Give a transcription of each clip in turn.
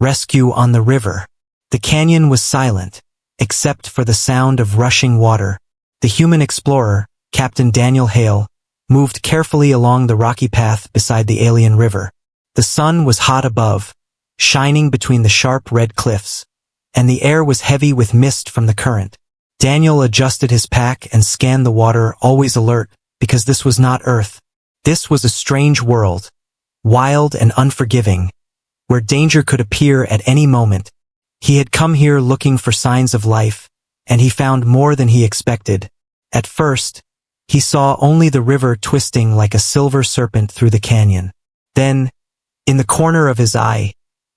Rescue on the river. The canyon was silent, except for the sound of rushing water. The human explorer, Captain Daniel Hale, moved carefully along the rocky path beside the alien river. The sun was hot above, shining between the sharp red cliffs, and the air was heavy with mist from the current. Daniel adjusted his pack and scanned the water, always alert, because this was not Earth. This was a strange world, wild and unforgiving, where danger could appear at any moment. He had come here looking for signs of life, and he found more than he expected. At first, he saw only the river twisting like a silver serpent through the canyon. Then, in the corner of his eye,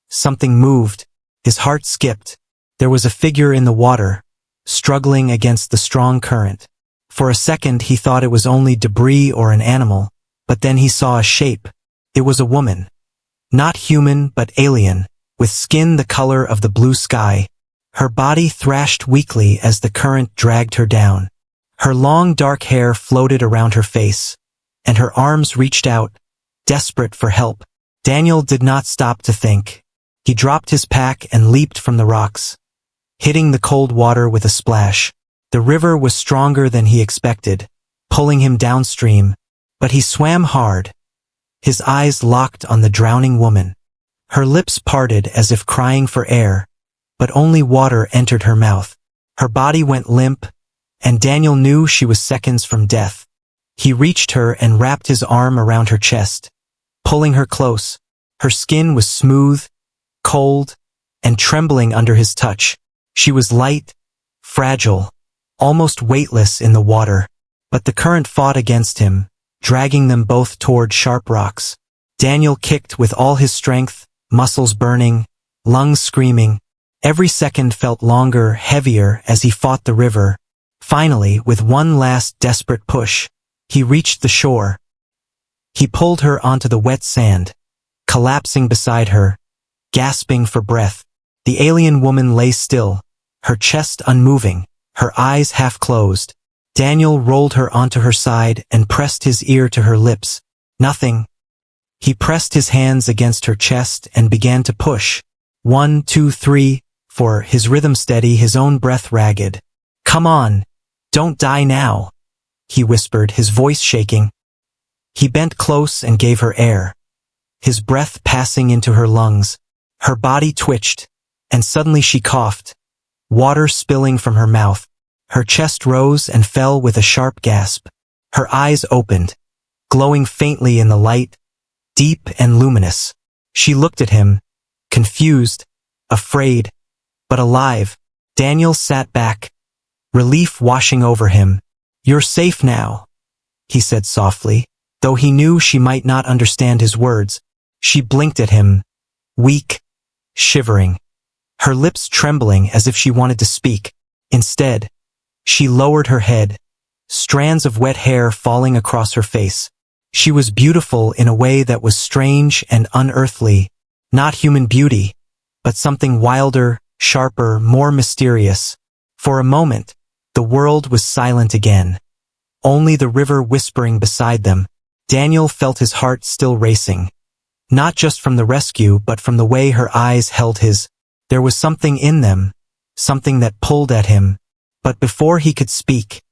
something moved. His heart skipped. There was a figure in the water, struggling against the strong current. For a second he thought it was only debris or an animal, but then he saw a shape. It was a woman. Not human but alien, with skin the color of the blue sky. Her body thrashed weakly as the current dragged her down. Her long dark hair floated around her face, and her arms reached out, desperate for help. Daniel did not stop to think. He dropped his pack and leaped from the rocks, hitting the cold water with a splash. The river was stronger than he expected, pulling him downstream, but he swam hard, his eyes locked on the drowning woman. Her lips parted as if crying for air, but only water entered her mouth. Her body went limp, and Daniel knew she was seconds from death. He reached her and wrapped his arm around her chest, pulling her close. Her skin was smooth, cold, and trembling under his touch. She was light, fragile, almost weightless in the water, but the current fought against him, dragging them both toward sharp rocks. Daniel kicked with all his strength, muscles burning, lungs screaming. Every second felt longer, heavier as he fought the river. Finally, with one last desperate push, he reached the shore. He pulled her onto the wet sand, collapsing beside her, gasping for breath. The alien woman lay still, her chest unmoving, her eyes half closed. Daniel rolled her onto her side and pressed his ear to her lips. Nothing. He pressed his hands against her chest and began to push. 1, 2, 3, 4, his rhythm steady, his own breath ragged. "Come on, don't die now," he whispered, his voice shaking. He bent close and gave her air, his breath passing into her lungs. Her body twitched, and suddenly she coughed, water spilling from her mouth. Her chest rose and fell with a sharp gasp. Her eyes opened, glowing faintly in the light, deep and luminous. She looked at him, confused, afraid, but alive. Daniel sat back, relief washing over him. "You're safe now," he said softly, though he knew she might not understand his words. She blinked at him, weak, shivering, her lips trembling as if she wanted to speak. Instead, she lowered her head, strands of wet hair falling across her face. She was beautiful in a way that was strange and unearthly, not human beauty, but something wilder, sharper, more mysterious. For a moment, the world was silent again, only the river whispering beside them. Daniel felt his heart still racing, not just from the rescue but from the way her eyes held his. There was something in them, something that pulled at him, but before he could speak,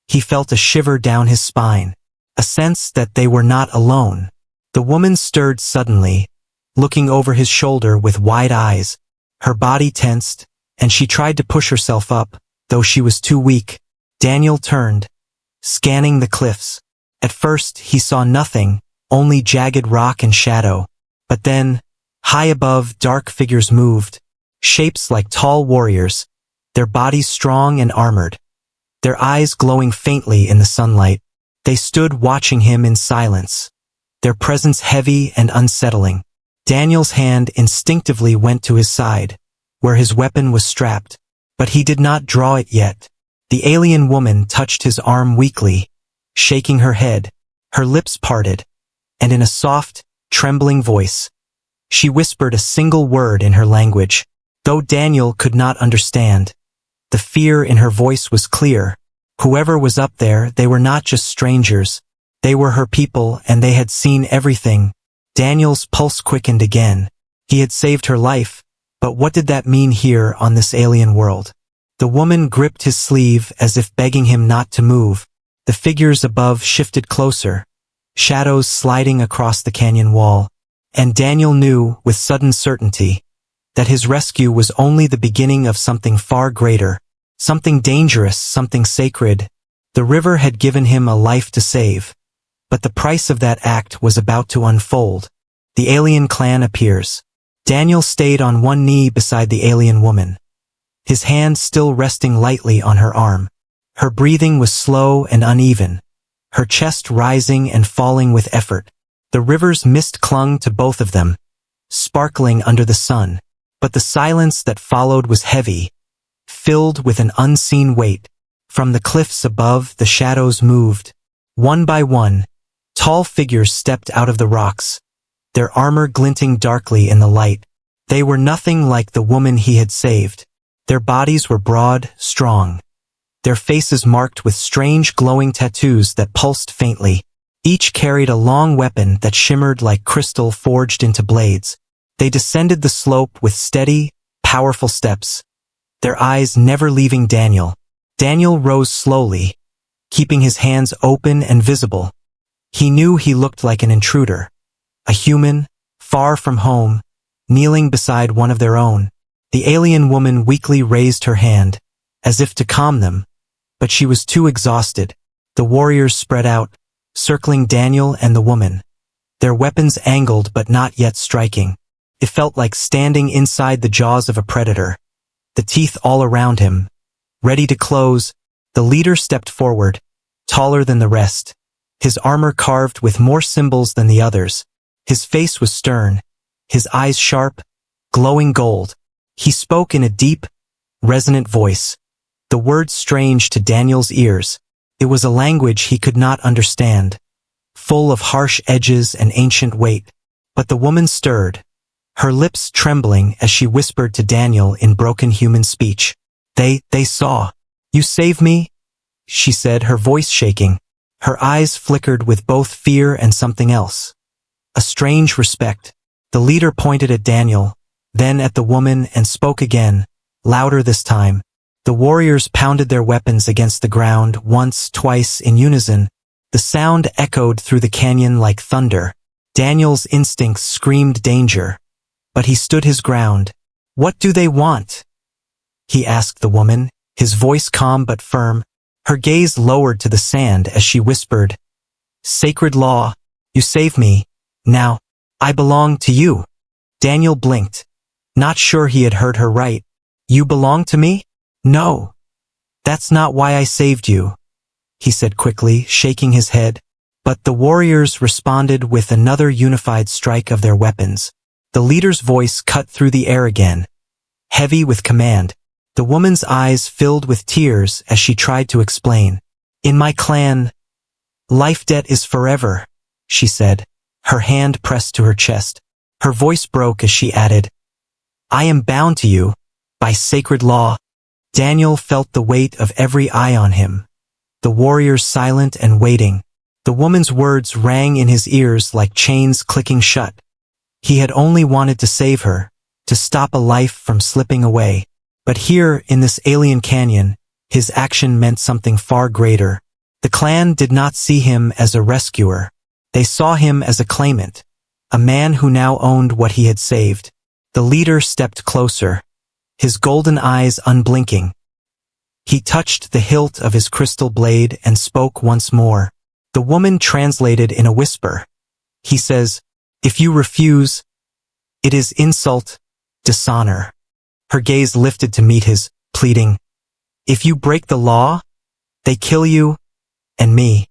he felt a shiver down his spine, a sense that they were not alone. The woman stirred suddenly, looking over his shoulder with wide eyes. Her body tensed, and she tried to push herself up, though she was too weak. Daniel turned, scanning the cliffs. At first, he saw nothing, only jagged rock and shadow. But then, high above, dark figures moved, shapes like tall warriors, their bodies strong and armored, their eyes glowing faintly in the sunlight. They stood watching him in silence, their presence heavy and unsettling. Daniel's hand instinctively went to his side, where his weapon was strapped, but he did not draw it yet. The alien woman touched his arm weakly, shaking her head, her lips parted, and in a soft, trembling voice, she whispered a single word in her language. Though Daniel could not understand, the fear in her voice was clear. Whoever was up there, they were not just strangers. They were her people, and they had seen everything. Daniel's pulse quickened again. He had saved her life, But what did that mean here on this alien world? The woman gripped his sleeve as if begging him not to move. The figures above shifted closer, shadows sliding across the canyon wall. And Daniel knew, with sudden certainty, that his rescue was only the beginning of something far greater, something dangerous, something sacred. The river had given him a life to save, but the price of that act was about to unfold. The alien clan appears. Daniel stayed on one knee beside the alien woman, his hand still resting lightly on her arm. Her breathing was slow and uneven, her chest rising and falling with effort. The river's mist clung to both of them, sparkling under the sun, but the silence that followed was heavy, filled with an unseen weight. From the cliffs above, the shadows moved. One by one, tall figures stepped out of the rocks, their armor glinting darkly in the light. They were nothing like the woman he had saved. Their bodies were broad, strong, their faces marked with strange glowing tattoos that pulsed faintly. Each carried a long weapon that shimmered like crystal forged into blades. They descended the slope with steady, powerful steps, their eyes never leaving Daniel. Daniel rose slowly, keeping his hands open and visible. He knew he looked like an intruder, a human, far from home, kneeling beside one of their own. The alien woman weakly raised her hand, as if to calm them, but she was too exhausted. The warriors spread out, circling Daniel and the woman, their weapons angled but not yet striking. It felt like standing inside the jaws of a predator, the teeth all around him, ready to close. The leader stepped forward, taller than the rest, his armor carved with more symbols than the others. His face was stern, his eyes sharp, glowing gold. He spoke in a deep, resonant voice, the words strange to Daniel's ears. It was a language he could not understand, full of harsh edges and ancient weight. But the woman stirred, her lips trembling as she whispered to Daniel in broken human speech. They saw. You saved me? She said, her voice shaking. Her eyes flickered with both fear and something else, a strange respect. The leader pointed at Daniel, then at the woman, and spoke again, louder this time. The warriors pounded their weapons against the ground once, twice, in unison. The sound echoed through the canyon like thunder. Daniel's instincts screamed danger, but he stood his ground. What do they want? He asked the woman, his voice calm but firm. Her gaze lowered to the sand as she whispered, Sacred law, you saved me. Now, I belong to you. Daniel blinked, not sure he had heard her right. You belong to me? No. That's not why I saved you, he said quickly, shaking his head. But the warriors responded with another unified strike of their weapons. The leader's voice cut through the air again, heavy with command. The woman's eyes filled with tears as she tried to explain. In my clan, life debt is forever, she said, her hand pressed to her chest. Her voice broke as she added, I am bound to you, by sacred law. Daniel felt the weight of every eye on him, the warriors silent and waiting. The woman's words rang in his ears like chains clicking shut. He had only wanted to save her, to stop a life from slipping away. But here, in this alien canyon, his action meant something far greater. The clan did not see him as a rescuer. They saw him as a claimant, a man who now owned what he had saved. The leader stepped closer, his golden eyes unblinking. He touched the hilt of his crystal blade and spoke once more. The woman translated in a whisper. He says, If you refuse, it is insult, dishonor. Her gaze lifted to meet his, pleading, If you break the law, they kill you, and me.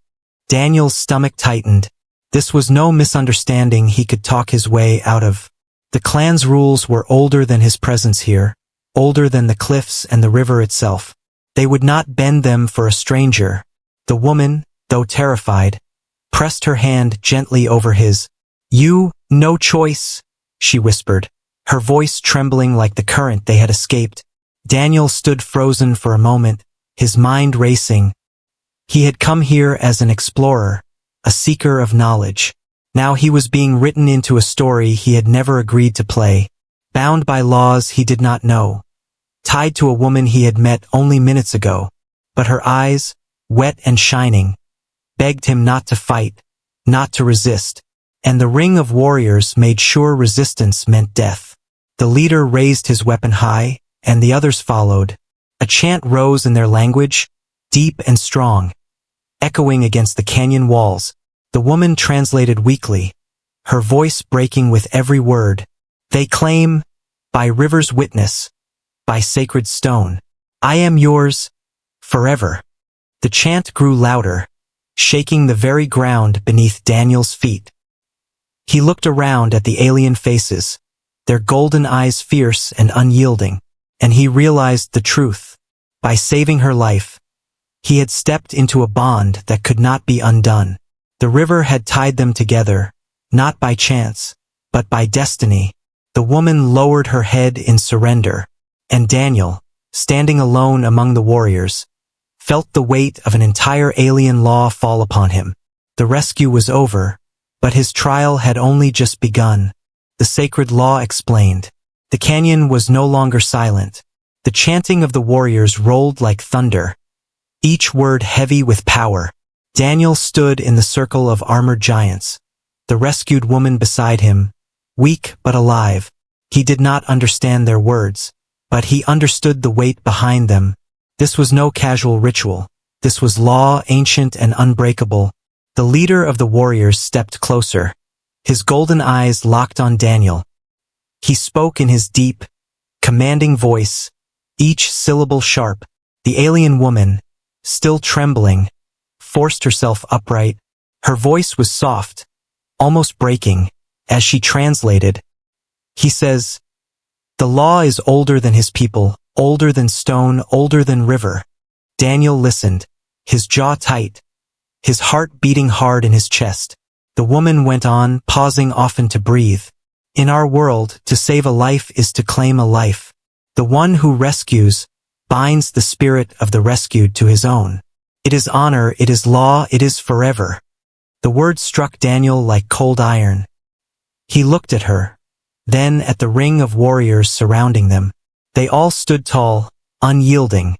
Daniel's stomach tightened. This was no misunderstanding he could talk his way out of. The clan's rules were older than his presence here, older than the cliffs and the river itself. They would not bend them for a stranger. The woman, though terrified, pressed her hand gently over his. You, no choice, she whispered, her voice trembling like the current they had escaped. Daniel stood frozen for a moment, his mind racing. He had come here as an explorer, a seeker of knowledge. Now he was being written into a story he had never agreed to play. bound by laws he did not know, tied to a woman he had met only minutes ago. But her eyes, wet and shining, begged him not to fight, not to resist. And the ring of warriors made sure resistance meant death. The leader raised his weapon high, and the others followed. A chant rose in their language, deep and strong, echoing against the canyon walls. The woman translated weakly, her voice breaking with every word. They claim, by river's witness, by sacred stone, I am yours, forever. The chant grew louder, shaking the very ground beneath Daniel's feet. He looked around at the alien faces, their golden eyes fierce and unyielding, and he realized the truth. By saving her life, he had stepped into a bond that could not be undone. The river had tied them together, not by chance, but by destiny. The woman lowered her head in surrender, and Daniel, standing alone among the warriors, felt the weight of an entire alien law fall upon him. The rescue was over, but his trial had only just begun. The sacred law explained. The canyon was no longer silent. The chanting of the warriors rolled like thunder, each word heavy with power. Daniel stood in the circle of armored giants, the rescued woman beside him, weak but alive. He did not understand their words, but he understood the weight behind them. This was no casual ritual. This was law, ancient and unbreakable. The leader of the warriors stepped closer, his golden eyes locked on Daniel. He spoke in his deep, commanding voice, each syllable sharp. The alien woman, still trembling, forced herself upright. Her voice was soft, almost breaking, as she translated. He says, "The law is older than his people, older than stone, older than river." Daniel listened, his jaw tight, his heart beating hard in his chest. The woman went on, pausing often to breathe. "In our world, to save a life is to claim a life. The one who rescues binds the spirit of the rescued to his own. It is honor, it is law, it is forever." The words struck Daniel like cold iron. He looked at her, then at the ring of warriors surrounding them. They all stood tall, unyielding,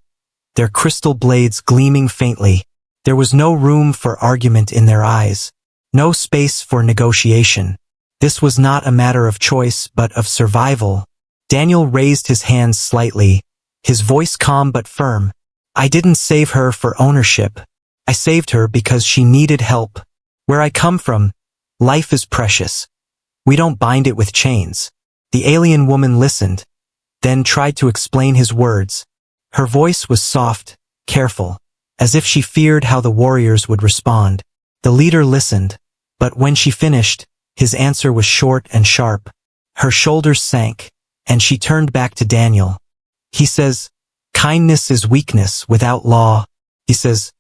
their crystal blades gleaming faintly. There was no room for argument in their eyes, no space for negotiation. This was not a matter of choice, but of survival. Daniel raised his hands slightly, his voice calm but firm. "I didn't save her for ownership. I saved her because she needed help. Where I come from, life is precious. We don't bind it with chains." The alien woman listened, then tried to explain his words. Her voice was soft, careful, as if she feared how the warriors would respond. The leader listened, but when she finished, his answer was short and sharp. Her shoulders sank, and she turned back to Daniel. He says, "Kindness is weakness without law." He says,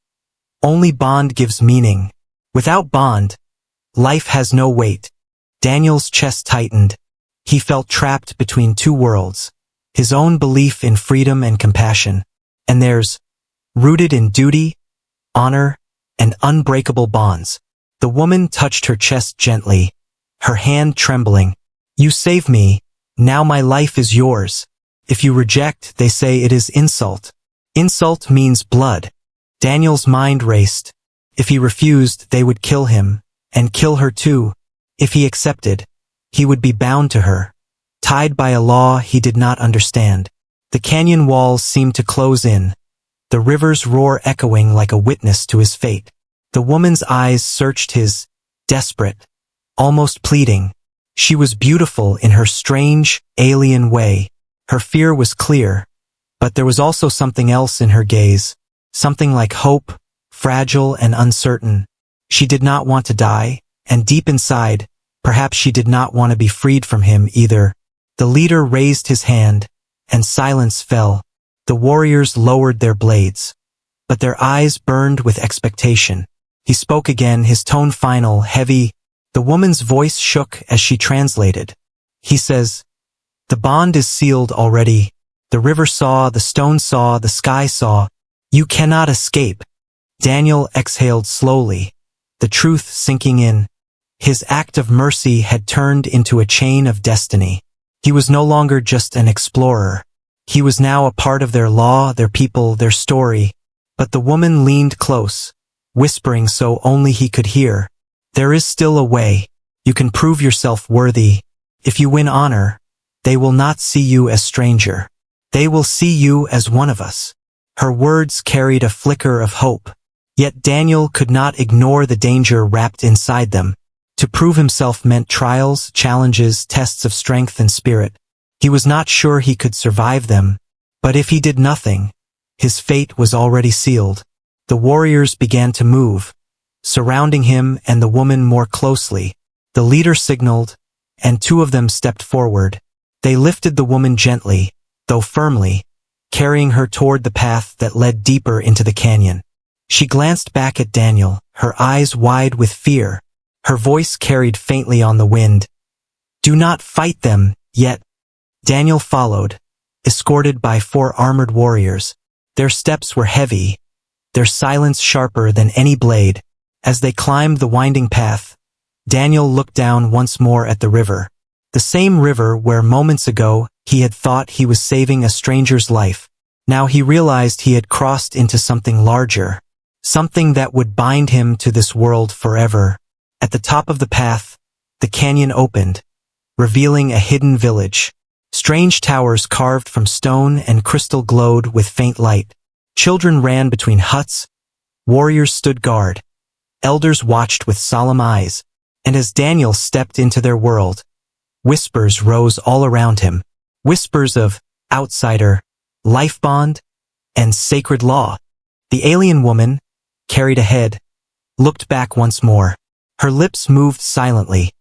"Only bond gives meaning. Without bond, life has no weight." Daniel's chest tightened. He felt trapped between two worlds, his own belief in freedom and compassion, and theirs, rooted in duty, honor, and unbreakable bonds. The woman touched her chest gently, her hand trembling. "You saved me, now my life is yours. If you reject, they say it is insult. Insult means blood." Daniel's mind raced. If he refused, they would kill him, and kill her too. If he accepted, he would be bound to her, tied by a law he did not understand. The canyon walls seemed to close in, the river's roar echoing like a witness to his fate. The woman's eyes searched his, desperate, almost pleading. She was beautiful in her strange, alien way. Her fear was clear, but there was also something else in her gaze, something like hope, fragile and uncertain. She did not want to die, and deep inside, perhaps she did not want to be freed from him either. The leader raised his hand, and silence fell. The warriors lowered their blades, but their eyes burned with expectation. He spoke again, his tone final, heavy. The woman's voice shook as she translated. He says, "The bond is sealed already. The river saw, the stone saw, the sky saw. You cannot escape." Daniel exhaled slowly, the truth sinking in. His act of mercy had turned into a chain of destiny. He was no longer just an explorer. He was now a part of their law, their people, their story. But the woman leaned close, whispering so only he could hear. There is still a way. You can prove yourself worthy. If you win honor, they will not see you as stranger. They will see you as one of us. Her words carried a flicker of hope. Yet Daniel could not ignore the danger wrapped inside them. To prove himself meant trials, challenges, tests of strength and spirit. He was not sure he could survive them, but if he did nothing, his fate was already sealed. The warriors began to move, surrounding him and the woman more closely. The leader signaled, and two of them stepped forward. They lifted the woman gently, though firmly, carrying her toward the path that led deeper into the canyon. She glanced back at Daniel, her eyes wide with fear. Her voice carried faintly on the wind. "Do not fight them, yet." Daniel followed, escorted by 4 armored warriors. Their steps were heavy, their silence sharper than any blade. As they climbed the winding path, Daniel looked down once more at the river. The same river where moments ago he had thought he was saving a stranger's life. Now he realized he had crossed into something larger, something that would bind him to this world forever. At the top of the path, the canyon opened, revealing a hidden village. Strange towers carved from stone and crystal glowed with faint light. Children ran between huts, warriors stood guard, elders watched with solemn eyes, and as Daniel stepped into their world, whispers rose all around him. Whispers of outsider, life bond, and sacred law. The alien woman, carried ahead, looked back once more. Her lips moved silently.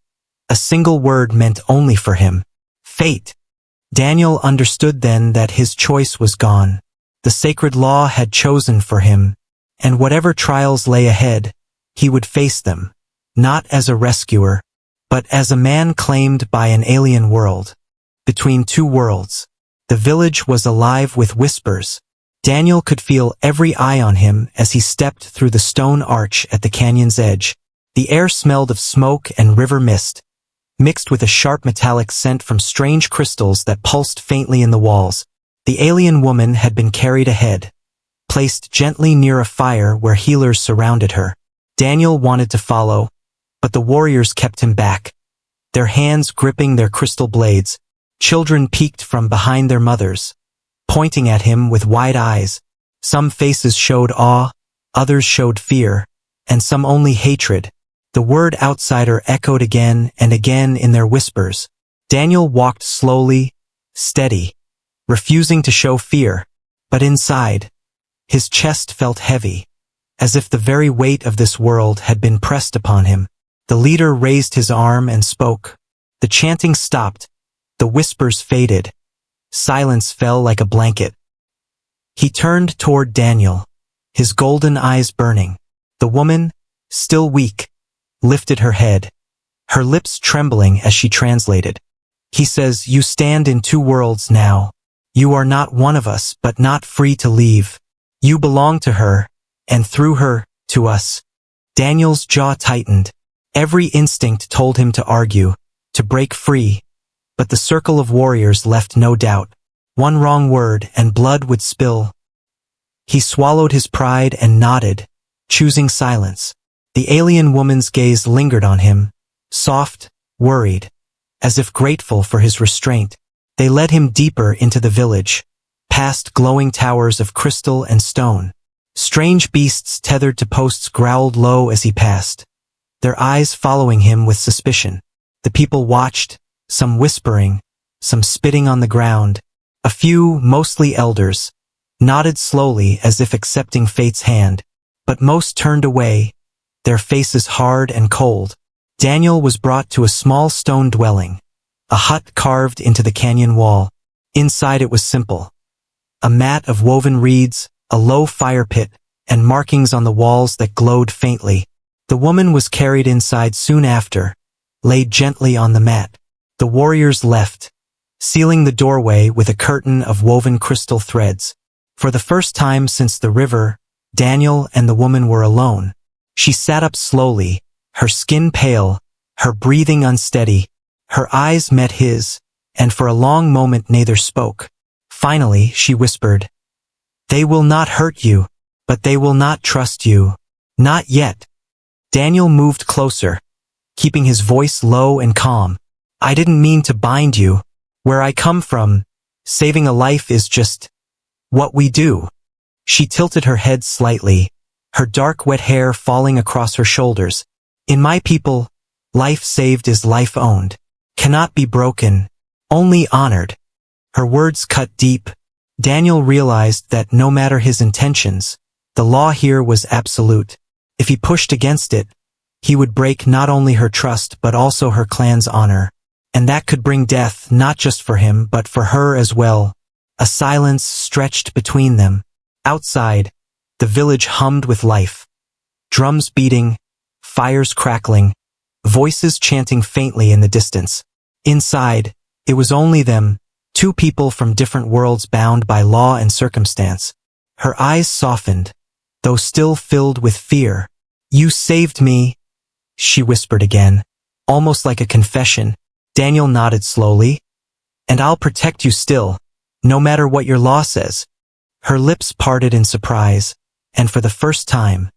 A single word meant only for him. Fate. Daniel understood then that his choice was gone. The sacred law had chosen for him, and whatever trials lay ahead, he would face them, not as a rescuer, but as a man claimed by an alien world. Between two worlds, the village was alive with whispers. Daniel could feel every eye on him as he stepped through the stone arch at the canyon's edge. The air smelled of smoke and river mist, mixed with a sharp metallic scent from strange crystals that pulsed faintly in the walls. The alien woman had been carried ahead, placed gently near a fire where healers surrounded her. Daniel wanted to follow, but the warriors kept him back, their hands gripping their crystal blades. Children peeked from behind their mothers, pointing at him with wide eyes. Some faces showed awe, others showed fear, and some only hatred. The word outsider echoed again and again in their whispers. Daniel walked slowly, steady, refusing to show fear, but inside, his chest felt heavy, as if the very weight of this world had been pressed upon him. The leader raised his arm and spoke. The chanting stopped, the whispers faded, silence fell like a blanket. He turned toward Daniel, his golden eyes burning. The woman, still weak, lifted her head, her lips trembling as she translated. He says, "You stand in two worlds now. You are not one of us, but not free to leave. You belong to her, and through her, to us." Daniel's jaw tightened. Every instinct told him to argue, to break free, but the circle of warriors left no doubt. One wrong word and blood would spill. He swallowed his pride and nodded, choosing silence. The alien woman's gaze lingered on him, soft, worried, as if grateful for his restraint. They led him deeper into the village, past glowing towers of crystal and stone. Strange beasts tethered to posts growled low as he passed, their eyes following him with suspicion. The people watched, some whispering, some spitting on the ground. A few, mostly elders, nodded slowly as if accepting fate's hand, but most turned away, their faces hard and cold. Daniel was brought to a small stone dwelling, a hut carved into the canyon wall. Inside it was simple. A mat of woven reeds, a low fire pit, and markings on the walls that glowed faintly. The woman was carried inside soon after, laid gently on the mat. The warriors left, sealing the doorway with a curtain of woven crystal threads. For the first time since the river, Daniel and the woman were alone. She sat up slowly, her skin pale, her breathing unsteady. Her eyes met his, and for a long moment neither spoke. Finally, she whispered, "They will not hurt you, but they will not trust you. Not yet." Daniel moved closer, keeping his voice low and calm. "I didn't mean to bind you. Where I come from, saving a life is just what we do." She tilted her head slightly, her dark wet hair falling across her shoulders. "In my people, life saved is life owned. Cannot be broken, only honored." Her words cut deep. Daniel realized that no matter his intentions, the law here was absolute. If he pushed against it, he would break not only her trust but also her clan's honor. And that could bring death not just for him but for her as well. A silence stretched between them. Outside, the village hummed with life. Drums beating, fires crackling, voices chanting faintly in the distance. Inside, it was only them, two people from different worlds bound by law and circumstance. Her eyes softened, though still filled with fear. "You saved me," she whispered again, almost like a confession. Daniel nodded slowly. "And I'll protect you still, no matter what your law says." Her lips parted in surprise, and for the first time,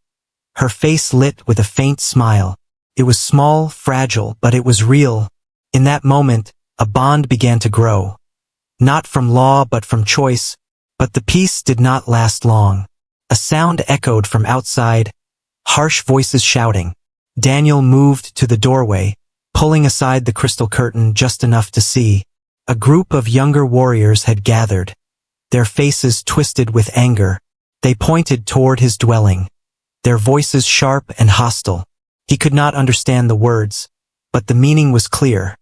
her face lit with a faint smile. It was small, fragile, but it was real. In that moment, a bond began to grow. Not from law but from choice, but the peace did not last long. A sound echoed from outside, harsh voices shouting. Daniel moved to the doorway, pulling aside the crystal curtain just enough to see. A group of younger warriors had gathered, their faces twisted with anger. They pointed toward his dwelling, their voices sharp and hostile. He could not understand the words, but the meaning was clear.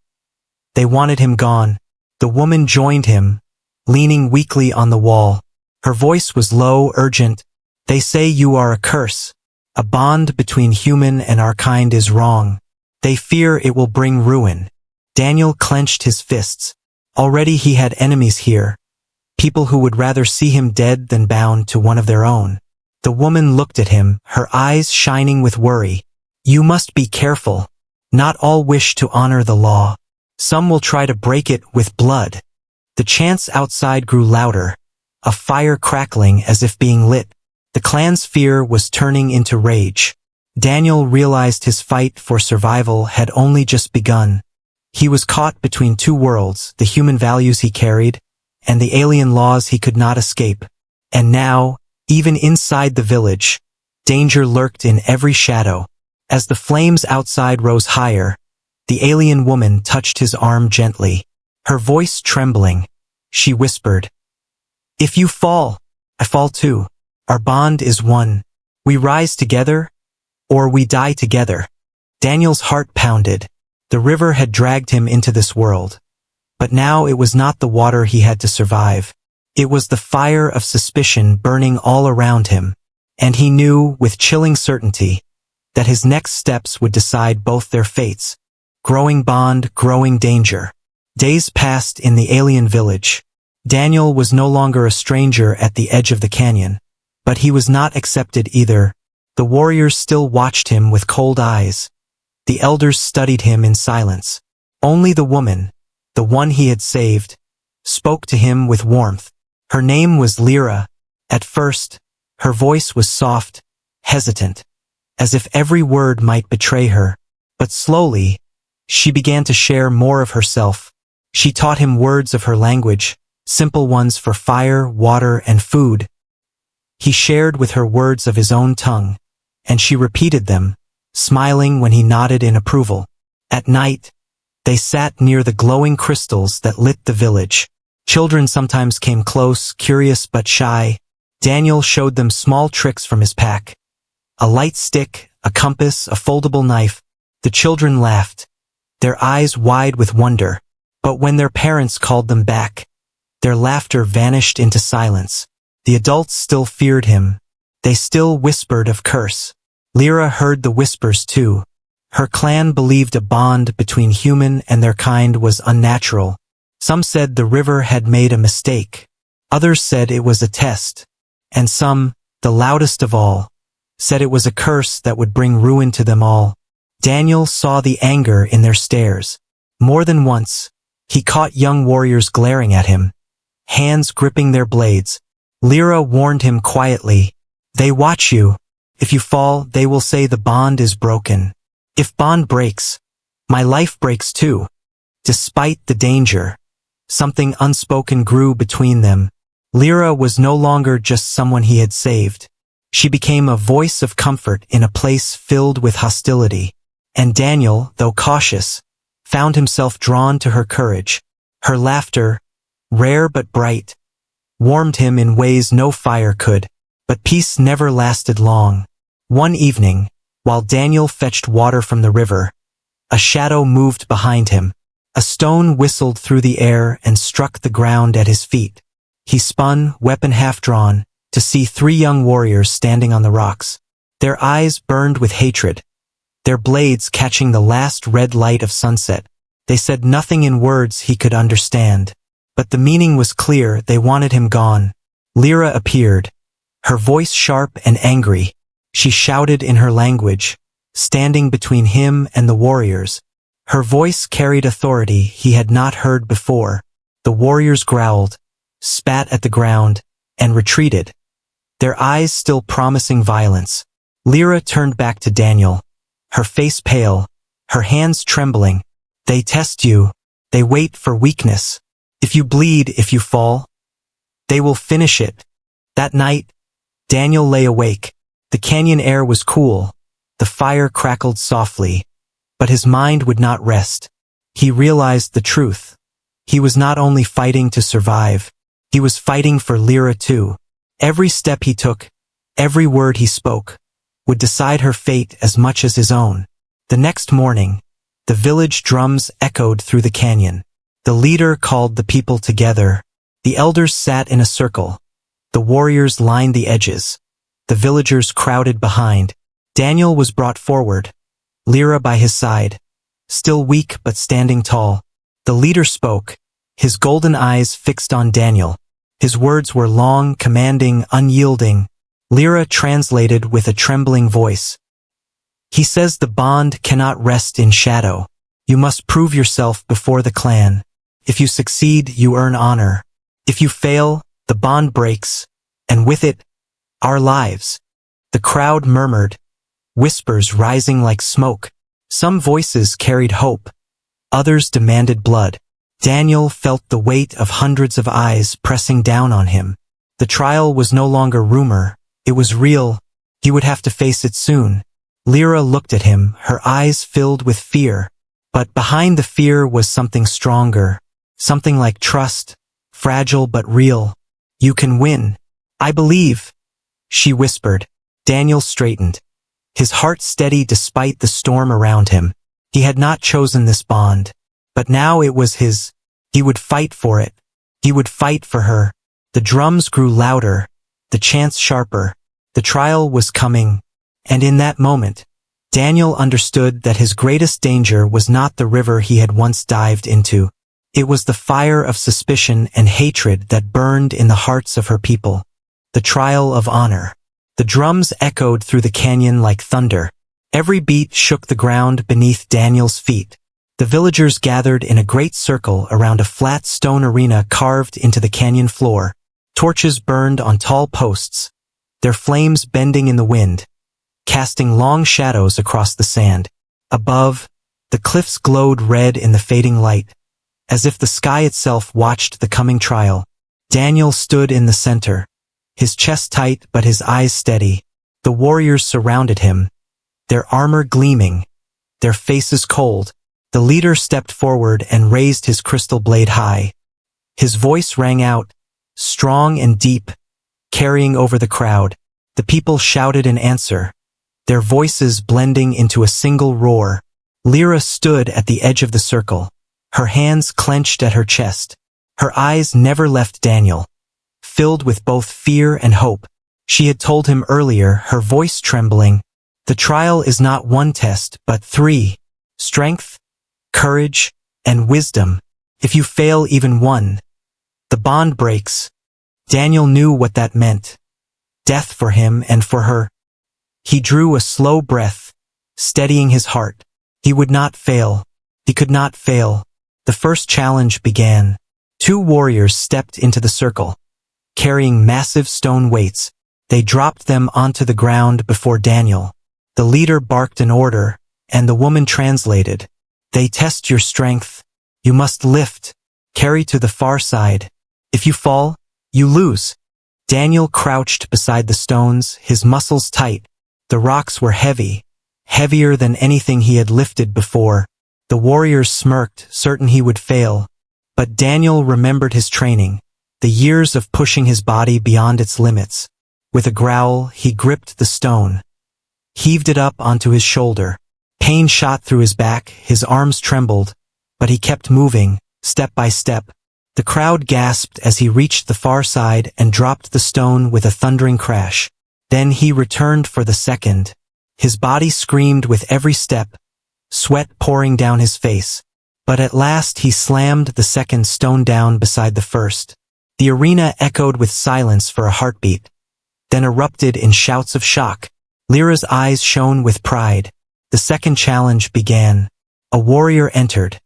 They wanted him gone. The woman joined him, leaning weakly on the wall. Her voice was low, urgent. "They say you are a curse. A bond between human and our kind is wrong. They fear it will bring ruin." Daniel clenched his fists. Already he had enemies here, people who would rather see him dead than bound to one of their own. The woman looked at him, her eyes shining with worry. "You must be careful. Not all wish to honor the law. Some will try to break it with blood." The chants outside grew louder, a fire crackling as if being lit. The clan's fear was turning into rage. Daniel realized his fight for survival had only just begun. He was caught between two worlds, the human values he carried, and the alien laws he could not escape. And now, even inside the village, danger lurked in every shadow. As the flames outside rose higher, the alien woman touched his arm gently. Her voice trembling, she whispered, "If you fall, I fall too. Our bond is one. We rise together, or we die together." Daniel's heart pounded. The river had dragged him into this world. But now it was not the water he had to survive. It was the fire of suspicion burning all around him. And he knew, with chilling certainty, that his next steps would decide both their fates. Growing bond, growing danger. Days passed in the alien village. Daniel was no longer a stranger at the edge of the canyon. But he was not accepted either. The warriors still watched him with cold eyes. The elders studied him in silence. Only the woman, the one he had saved, spoke to him with warmth. Her name was Lyra. At first, her voice was soft, hesitant, as if every word might betray her. But slowly, she began to share more of herself. She taught him words of her language, simple ones for fire, water, and food. He shared with her words of his own tongue, and she repeated them, smiling when he nodded in approval. At night, they sat near the glowing crystals that lit the village. Children sometimes came close, curious but shy. Daniel showed them small tricks from his pack. A light stick, a compass, a foldable knife. The children laughed, their eyes wide with wonder. But when their parents called them back, their laughter vanished into silence. The adults still feared him. They still whispered of curse. Lyra heard the whispers too. Her clan believed a bond between human and their kind was unnatural. Some said the river had made a mistake. Others said it was a test. And some, the loudest of all, said it was a curse that would bring ruin to them all. Daniel saw the anger in their stares. More than once, He caught young warriors glaring at him, hands gripping their blades. Lyra warned him quietly, "They watch you. If you fall, they will say the bond is broken. If bond breaks, my life breaks too." Despite the danger, something unspoken grew between them. Lyra was no longer just someone he had saved. She became a voice of comfort in a place filled with hostility. And Daniel, though cautious, found himself drawn to her courage. Her laughter, rare but bright, warmed him in ways no fire could. But peace never lasted long. One evening, while Daniel fetched water from the river, a shadow moved behind him. A stone whistled through the air and struck the ground at his feet. He spun, weapon half drawn, to see 3 young warriors standing on the rocks. Their eyes burned with hatred, their blades catching the last red light of sunset. They said nothing in words he could understand, but the meaning was clear. They wanted him gone. Lyra appeared, her voice sharp and angry. She shouted in her language, standing between him and the warriors. Her voice carried authority he had not heard before. The warriors growled, spat at the ground, and retreated, their eyes still promising violence. Lyra turned back to Daniel, her face pale, her hands trembling. "They test you. They wait for weakness. If you bleed, if you fall, they will finish it." That night, Daniel lay awake. The canyon air was cool. The fire crackled softly. But his mind would not rest. He realized the truth. He was not only fighting to survive, he was fighting for Lyra too. Every step he took, every word he spoke, would decide her fate as much as his own. The next morning, the village drums echoed through the canyon. The leader called the people together. The elders sat in a circle. The warriors lined the edges. The villagers crowded behind. Daniel was brought forward, Lyra by his side, still weak but standing tall. The leader spoke, his golden eyes fixed on Daniel. His words were long, commanding, unyielding. Lyra translated with a trembling voice. "He says the bond cannot rest in shadow. You must prove yourself before the clan. If you succeed, you earn honor. If you fail, the bond breaks, and with it, our lives." The crowd murmured, whispers rising like smoke. Some voices carried hope, others demanded blood. Daniel felt the weight of hundreds of eyes pressing down on him. The trial was no longer rumor, it was real. He would have to face it soon. Lyra looked at him, her eyes filled with fear. But behind the fear was something stronger, something like trust, fragile but real. "You can win. I believe," she whispered. Daniel straightened, his heart steady despite the storm around him. He had not chosen this bond, but now it was his. He would fight for it. He would fight for her. The drums grew louder, the chants sharper. The trial was coming, and in that moment, Daniel understood that his greatest danger was not the river he had once dived into. It was the fire of suspicion and hatred that burned in the hearts of her people. The trial of honor. The drums echoed through the canyon like thunder. Every beat shook the ground beneath Daniel's feet. The villagers gathered in a great circle around a flat stone arena carved into the canyon floor. Torches burned on tall posts, their flames bending in the wind, casting long shadows across the sand. Above, the cliffs glowed red in the fading light, as if the sky itself watched the coming trial. Daniel stood in the center, his chest tight but his eyes steady. The warriors surrounded him, their armor gleaming, their faces cold. The leader stepped forward and raised his crystal blade high. His voice rang out, strong and deep, carrying over the crowd. The people shouted in answer, their voices blending into a single roar. Lyra stood at the edge of the circle, her hands clenched at her chest. Her eyes never left Daniel, filled with both fear and hope. She had told him earlier, her voice trembling, "The trial is not one test, but 3. Strength, courage, and wisdom. If you fail even one, the bond breaks." Daniel knew what that meant. Death for him and for her. He drew a slow breath, steadying his heart. He would not fail. He could not fail. The first challenge began. 2 warriors stepped into the circle, carrying massive stone weights. They dropped them onto the ground before Daniel. The leader barked an order, and the woman translated. They test your strength. You must lift, carry to the far side. If you fall, you lose. Daniel crouched beside the stones, his muscles tight. The rocks were heavy, heavier than anything he had lifted before. The warriors smirked, certain he would fail. But Daniel remembered his training, the years of pushing his body beyond its limits. With a growl, he gripped the stone, heaved it up onto his shoulder. Pain shot through his back, his arms trembled, but he kept moving, step by step. The crowd gasped as he reached the far side and dropped the stone with a thundering crash. Then he returned for the second. His body screamed with every step, sweat pouring down his face. But at last he slammed the second stone down beside the first. The arena echoed with silence for a heartbeat, then erupted in shouts of shock. Lyra's eyes shone with pride. The second challenge began. A warrior entered,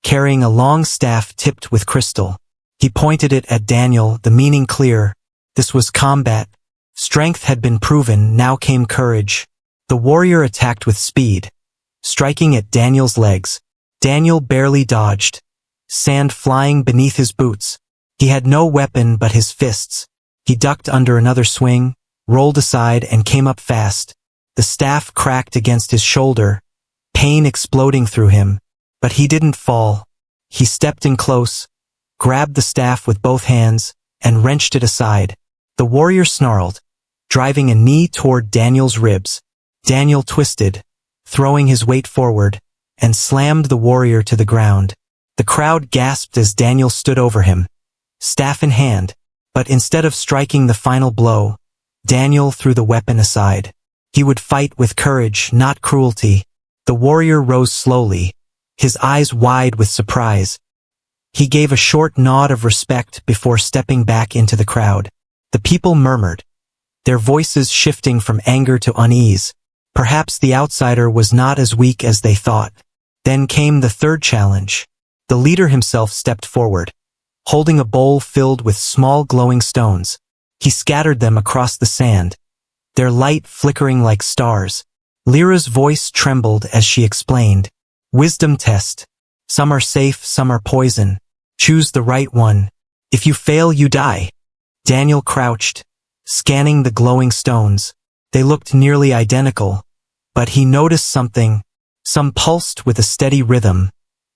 carrying a long staff tipped with crystal. He pointed it at Daniel, the meaning clear. This was combat. Strength had been proven, now came courage. The warrior attacked with speed, striking at Daniel's legs. Daniel barely dodged, sand flying beneath his boots. He had no weapon but his fists. He ducked under another swing, rolled aside and came up fast. The staff cracked against his shoulder, pain exploding through him. But he didn't fall. He stepped in close, grabbed the staff with both hands, and wrenched it aside. The warrior snarled, driving a knee toward Daniel's ribs. Daniel twisted, throwing his weight forward, and slammed the warrior to the ground. The crowd gasped as Daniel stood over him, staff in hand. But instead of striking the final blow, Daniel threw the weapon aside. He would fight with courage, not cruelty. The warrior rose slowly, his eyes wide with surprise. He gave a short nod of respect before stepping back into the crowd. The people murmured, their voices shifting from anger to unease. Perhaps the outsider was not as weak as they thought. Then came the third challenge. The leader himself stepped forward, holding a bowl filled with small glowing stones. He scattered them across the sand, their light flickering like stars. Lyra's voice trembled as she explained. Wisdom test. Some are safe, some are poison. Choose the right one. If you fail, you die. Daniel crouched, scanning the glowing stones. They looked nearly identical, but he noticed something. Some pulsed with a steady rhythm,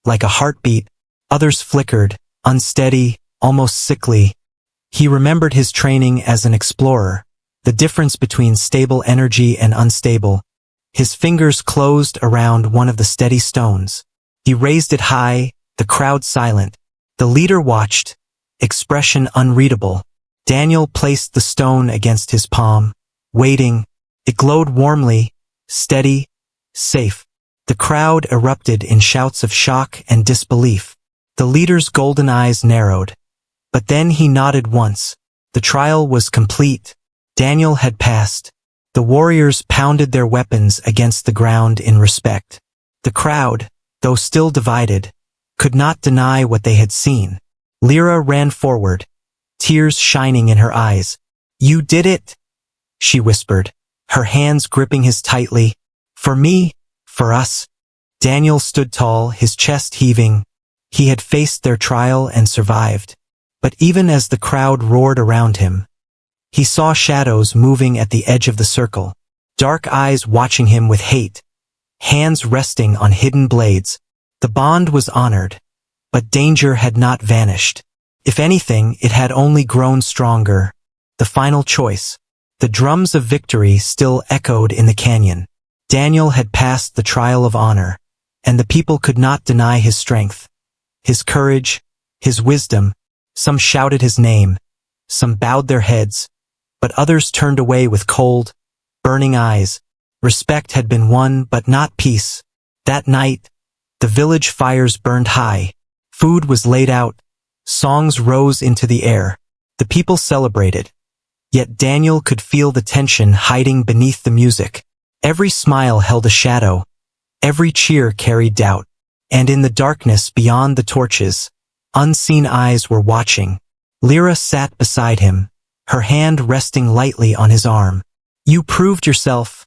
like a heartbeat. Others flickered, unsteady, almost sickly. He remembered his training as an explorer, the difference between stable energy and unstable. His fingers closed around one of the steady stones. He raised it high, the crowd silent. The leader watched, expression unreadable. Daniel placed the stone against his palm, waiting. It glowed warmly, steady, safe. The crowd erupted in shouts of shock and disbelief. The leader's golden eyes narrowed. But then he nodded once. The trial was complete. Daniel had passed. The warriors pounded their weapons against the ground in respect. The crowd, though still divided, could not deny what they had seen. Lyra ran forward, tears shining in her eyes. You did it, she whispered, her hands gripping his tightly. For me, for us. Daniel stood tall, his chest heaving. He had faced their trial and survived. But even as the crowd roared around him, he saw shadows moving at the edge of the circle, dark eyes watching him with hate, hands resting on hidden blades. The bond was honored, but danger had not vanished. If anything, it had only grown stronger. The final choice. The drums of victory still echoed in the canyon. Daniel had passed the trial of honor, and the people could not deny his strength, his courage, his wisdom. Some shouted his name, some bowed their heads, but others turned away with cold, burning eyes. Respect had been won, but not peace. That night, the village fires burned high. Food was laid out. Songs rose into the air. The people celebrated. Yet Daniel could feel the tension hiding beneath the music. Every smile held a shadow. Every cheer carried doubt. And in the darkness beyond the torches, unseen eyes were watching. Lyra sat beside him, her hand resting lightly on his arm. "You proved yourself,"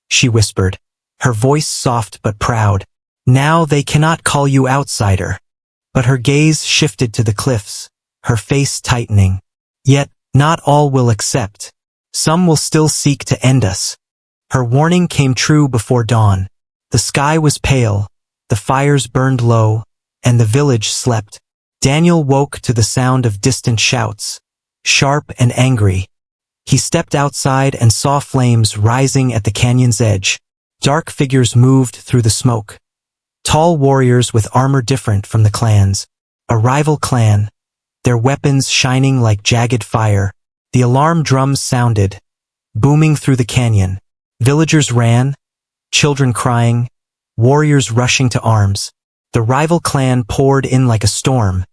she whispered, her voice soft but proud. "Now they cannot call you outsider." But her gaze shifted to the cliffs, her face tightening. "Yet, not all will accept. Some will still seek to end us." Her warning came true before dawn. The sky was pale, the fires burned low, and the village slept. Daniel woke to the sound of distant shouts, sharp and angry. He stepped outside and saw flames rising at the canyon's edge. Dark figures moved through the smoke. Tall warriors with armor different from the clans. A rival clan, their weapons shining like jagged fire. The alarm drums sounded, booming through the canyon. Villagers ran, children crying, warriors rushing to arms. The rival clan poured in like a storm,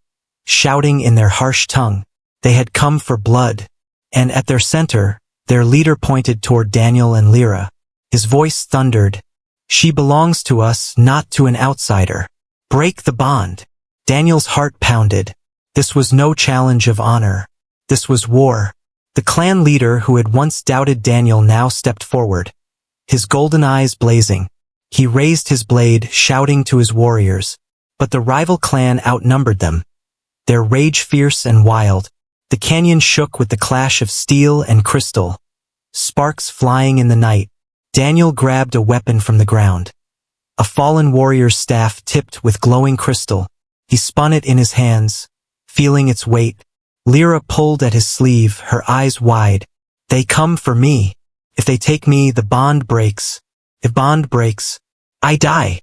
shouting in their harsh tongue. They had come for blood. And at their center, their leader pointed toward Daniel and Lyra. His voice thundered, "She belongs to us, not to an outsider. Break the bond." Daniel's heart pounded. This was no challenge of honor. This was war. The clan leader who had once doubted Daniel now stepped forward, his golden eyes blazing. He raised his blade, shouting to his warriors. But the rival clan outnumbered them, their rage fierce and wild. The canyon shook with the clash of steel and crystal, sparks flying in the night. Daniel grabbed a weapon from the ground, a fallen warrior's staff tipped with glowing crystal. He spun it in his hands, feeling its weight. Lyra pulled at his sleeve, her eyes wide. "They come for me. If they take me, the bond breaks. If bond breaks, I die."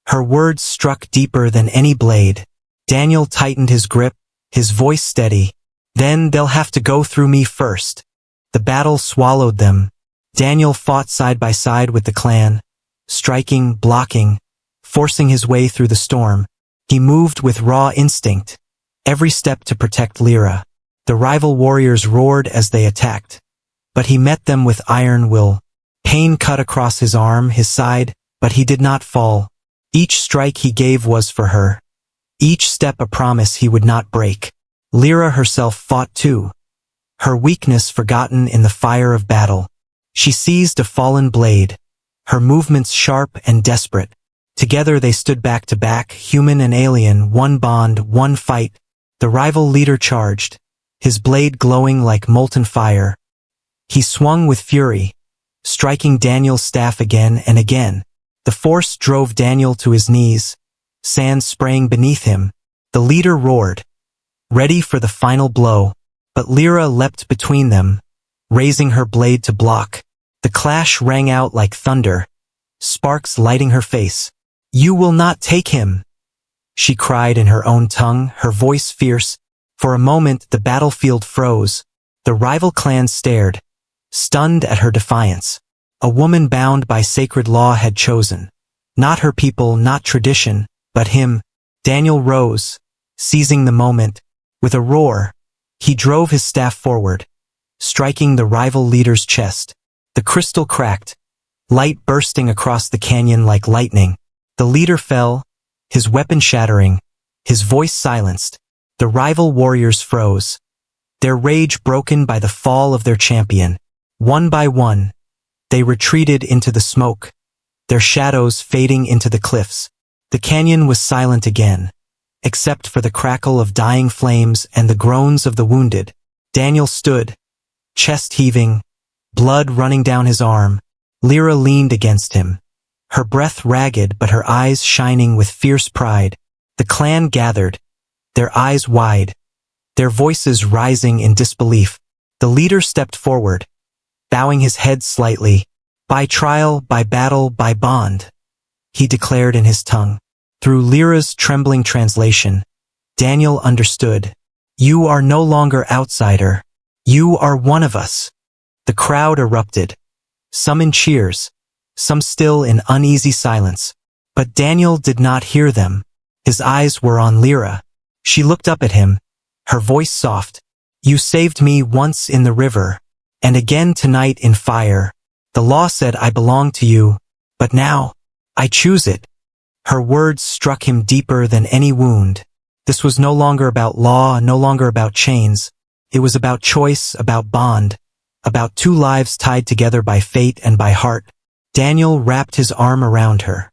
Her words struck deeper than any blade. Daniel tightened his grip, his voice steady. "Then they'll have to go through me first." The battle swallowed them. Daniel fought side by side with the clan, striking, blocking, forcing his way through the storm. He moved with raw instinct, every step to protect Lyra. The rival warriors roared as they attacked, but he met them with iron will. Pain cut across his arm, his side, but he did not fall. Each strike he gave was for her, each step a promise he would not break. Lyra herself fought too, her weakness forgotten in the fire of battle. She seized a fallen blade, her movements sharp and desperate. Together they stood back to back, human and alien, one bond, one fight. The rival leader charged, his blade glowing like molten fire. He swung with fury, striking Daniel's staff again and again. The force drove Daniel to his knees, sand spraying beneath him. The leader roared, ready for the final blow, but Lyra leapt between them, raising her blade to block. The clash rang out like thunder, sparks lighting her face. "You will not take him," she cried in her own tongue, her voice fierce. For a moment the battlefield froze. The rival clan stared, stunned at her defiance. A woman bound by sacred law had chosen. Not her people, not tradition, but him. Daniel rose, seizing the moment. With a roar, he drove his staff forward, striking the rival leader's chest. The crystal cracked, light bursting across the canyon like lightning. The leader fell, his weapon shattering, his voice silenced. The rival warriors froze, their rage broken by the fall of their champion. One by one, they retreated into the smoke, their shadows fading into the cliffs. The canyon was silent again, except for the crackle of dying flames and the groans of the wounded. Daniel stood, chest heaving, blood running down his arm. Lyra leaned against him, her breath ragged but her eyes shining with fierce pride. The clan gathered, their eyes wide, their voices rising in disbelief. The leader stepped forward, bowing his head slightly. "By trial, by battle, by bond," he declared in his tongue. Through Lyra's trembling translation, Daniel understood. "You are no longer outsider. You are one of us." The crowd erupted, some in cheers, some still in uneasy silence. But Daniel did not hear them. His eyes were on Lyra. She looked up at him, her voice soft. "You saved me once in the river, and again tonight in fire. The law said I belong to you, but now, I choose it." Her words struck him deeper than any wound. This was no longer about law, no longer about chains. It was about choice, about bond, about two lives tied together by fate and by heart. Daniel wrapped his arm around her,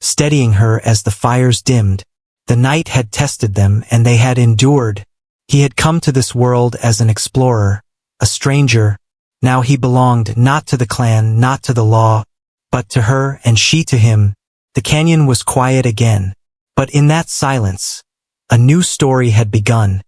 steadying her as the fires dimmed. The night had tested them, and they had endured. He had come to this world as an explorer, a stranger. Now he belonged not to the clan, not to the law, but to her, and she to him. The canyon was quiet again. But in that silence, a new story had begun.